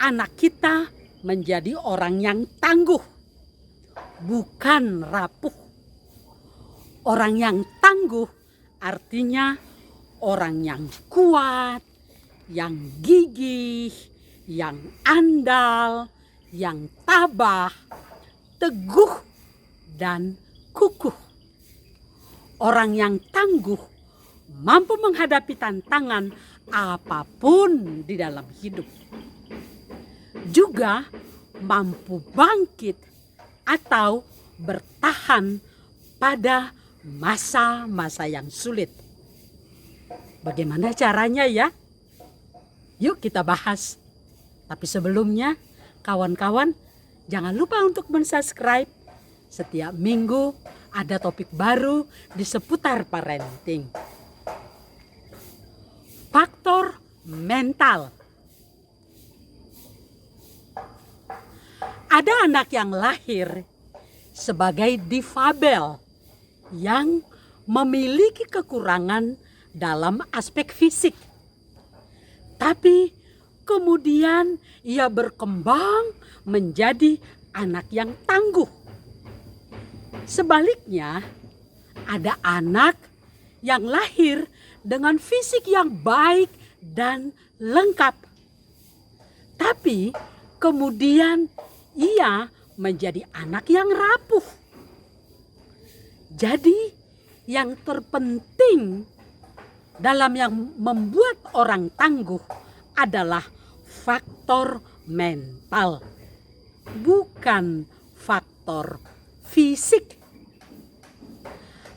anak kita menjadi orang yang tangguh, bukan rapuh. Orang yang tangguh artinya orang yang kuat, yang gigih, yang andal, yang tabah, teguh, dan kukuh. Orang yang tangguh mampu menghadapi tantangan apapun di dalam hidup. Juga mampu bangkit atau bertahan pada masa-masa yang sulit. Bagaimana caranya ya? Yuk kita bahas. Tapi sebelumnya, kawan-kawan, jangan lupa untuk mensubscribe. Setiap minggu ada topik baru di seputar parenting. Faktor mental. Ada anak yang lahir sebagai difabel yang memiliki kekurangan dalam aspek fisik. Tapi kemudian ia berkembang menjadi anak yang tangguh. Sebaliknya, ada anak yang lahir dengan fisik yang baik dan lengkap. Tapi kemudian ia menjadi anak yang rapuh. Jadi yang terpenting dalam yang membuat orang tangguh adalah faktor mental, bukan faktor fisik.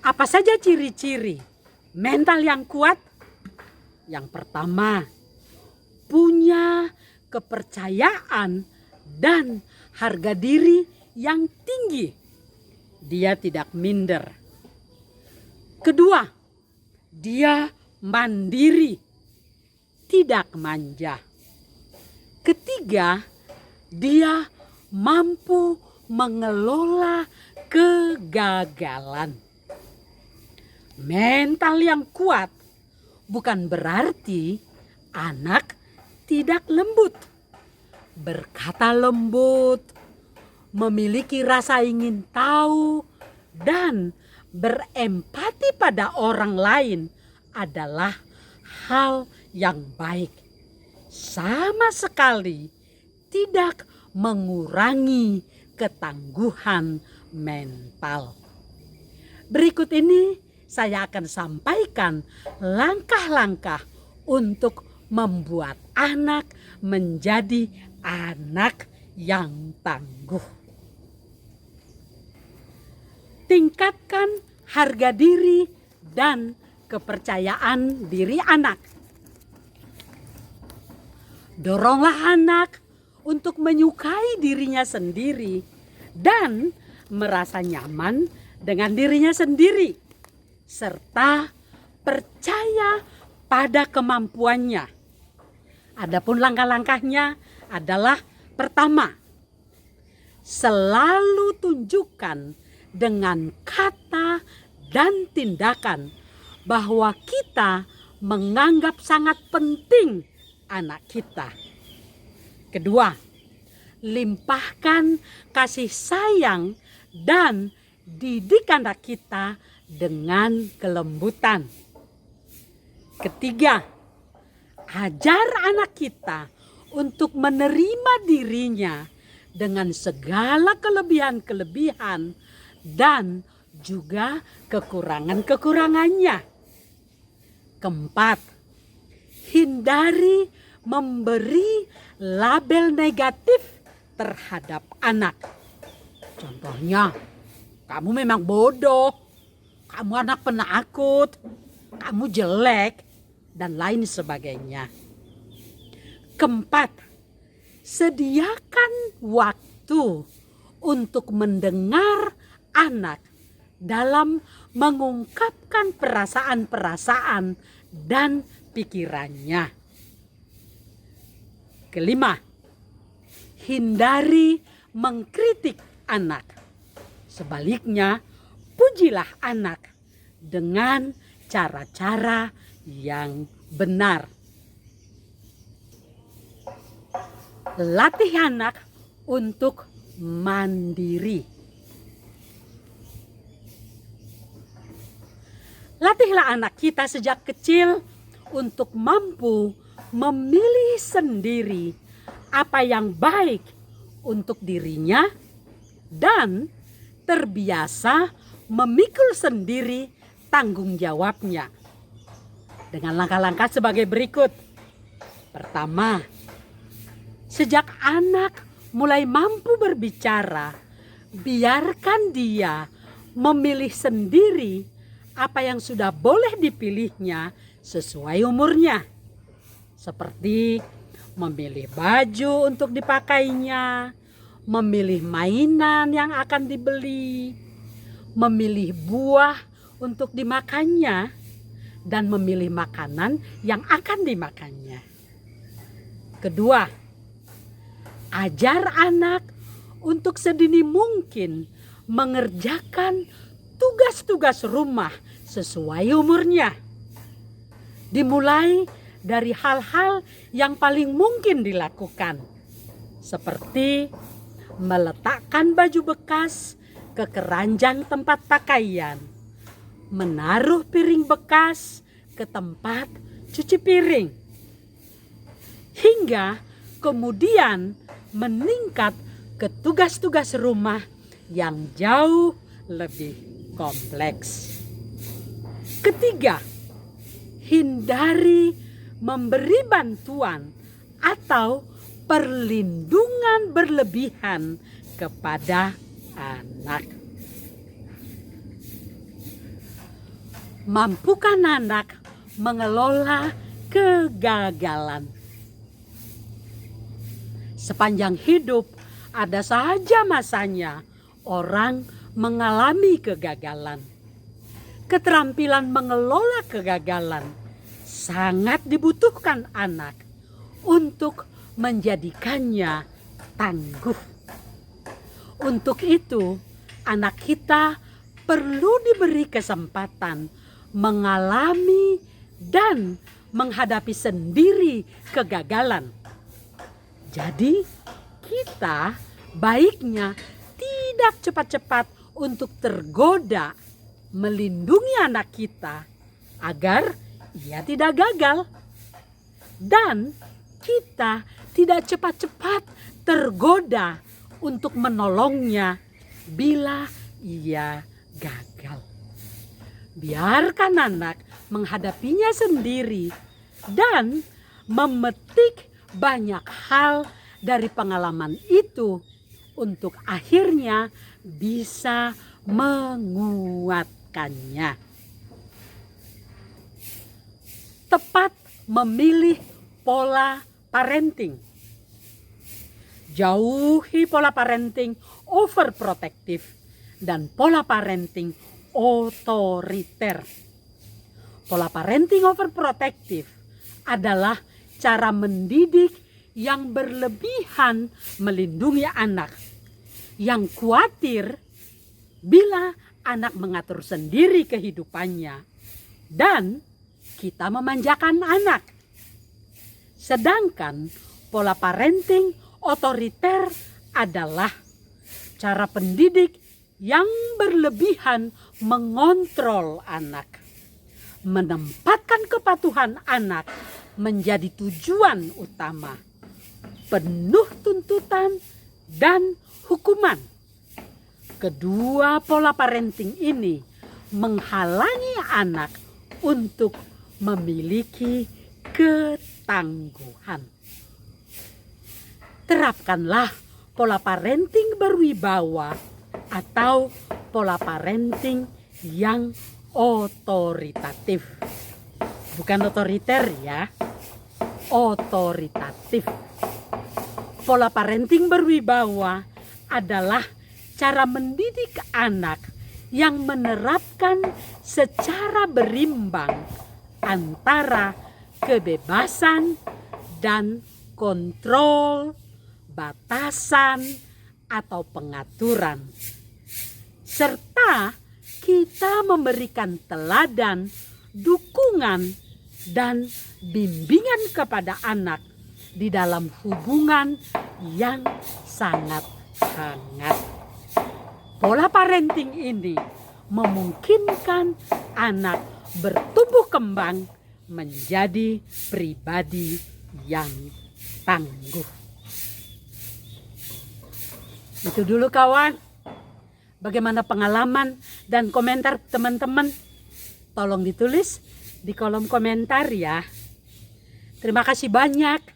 Apa saja ciri-ciri mental yang kuat? Yang pertama, punya kepercayaan dan harga diri yang tinggi. Dia tidak minder. Kedua, dia mandiri, tidak manja. Ketiga, dia mampu mengelola kegagalan. Mental yang kuat bukan berarti anak tidak lembut. Berkata lembut, memiliki rasa ingin tahu, dan berempati pada orang lain adalah hal yang baik. Sama sekali tidak mengurangi ketangguhan mental. Berikut ini saya akan sampaikan langkah-langkah untuk membuat anak menjadi anak yang tangguh. Tingkatkan harga diri dan kepercayaan diri anak. Doronglah anak untuk menyukai dirinya sendiri dan merasa nyaman dengan dirinya sendiri, serta percaya pada kemampuannya. Adapun langkah-langkahnya adalah: pertama, selalu tunjukkan dengan kata dan tindakan bahwa kita menganggap sangat penting anak kita. Kedua, limpahkan kasih sayang dan didik anak kita dengan kelembutan. Ketiga, ajar anak kita untuk menerima dirinya dengan segala kelebihan-kelebihan dan juga kekurangan-kekurangannya. Keempat, hindari memberi label negatif terhadap anak. Contohnya, kamu memang bodoh, kamu anak penakut, kamu jelek, dan lain sebagainya. Keempat, sediakan waktu untuk mendengar anak dalam mengungkapkan perasaan-perasaan dan pikirannya. Kelima, hindari mengkritik anak. Sebaliknya, pujilah anak dengan cara-cara yang benar. Latih anak untuk mandiri. Latihlah anak kita sejak kecil untuk mampu memilih sendiri apa yang baik untuk dirinya dan terbiasa memikul sendiri tanggung jawabnya. Dengan langkah-langkah sebagai berikut. Pertama, sejak anak mulai mampu berbicara, biarkan dia memilih sendiri apa yang sudah boleh dipilihnya sesuai umurnya. Seperti memilih baju untuk dipakainya, memilih mainan yang akan dibeli, memilih buah untuk dimakannya, dan memilih makanan yang akan dimakannya. Kedua, ajar anak untuk sedini mungkin mengerjakan tugas-tugas rumah sesuai umurnya. Dimulai dari hal-hal yang paling mungkin dilakukan, seperti meletakkan baju bekas ke keranjang tempat pakaian, menaruh piring bekas ke tempat cuci piring, hingga kemudian meningkat ke tugas-tugas rumah yang jauh lebih kompleks. Ketiga, hindari memberi bantuan atau perlindungan berlebihan kepada anak. Mampukan anak mengelola kegagalan. Sepanjang hidup ada saja masanya orang mengalami kegagalan. Keterampilan mengelola kegagalan sangat dibutuhkan anak untuk menjadikannya tangguh. Untuk itu, anak kita perlu diberi kesempatan mengalami dan menghadapi sendiri kegagalan. Jadi, kita baiknya tidak cepat-cepat untuk tergoda melindungi anak kita agar ia tidak gagal. Dan kita tidak cepat-cepat tergoda untuk menolongnya bila ia gagal. Biarkan anak menghadapinya sendiri dan memetik banyak hal dari pengalaman itu untuk akhirnya bisa menguatkannya. Tepat memilih pola parenting. Jauhi pola parenting overprotective dan pola parenting otoriter. Pola parenting overprotective adalah cara mendidik yang berlebihan melindungi anak, yang khawatir bila anak mengatur sendiri kehidupannya dan kita memanjakan anak. Sedangkan pola parenting otoriter adalah cara pendidik yang berlebihan mengontrol anak, menempatkan kepatuhan anak menjadi tujuan utama, penuh tuntutan dan hukuman. Kedua pola parenting ini menghalangi anak untuk memiliki ketangguhan. Terapkanlah pola parenting berwibawa atau pola parenting yang otoritatif. Bukan otoriter ya, otoritatif. Pola parenting berwibawa adalah cara mendidik anak yang menerapkan secara berimbang antara kebebasan dan kontrol, batasan, atau pengaturan. Serta kita memberikan teladan, dukungan, dan bimbingan kepada anak di dalam hubungan yang sangat hangat. Pola parenting ini memungkinkan anak bertumbuh kembang menjadi pribadi yang tangguh. Itu dulu kawan. Bagaimana pengalaman dan komentar teman-teman? Tolong ditulis di kolom komentar ya. Terima kasih banyak.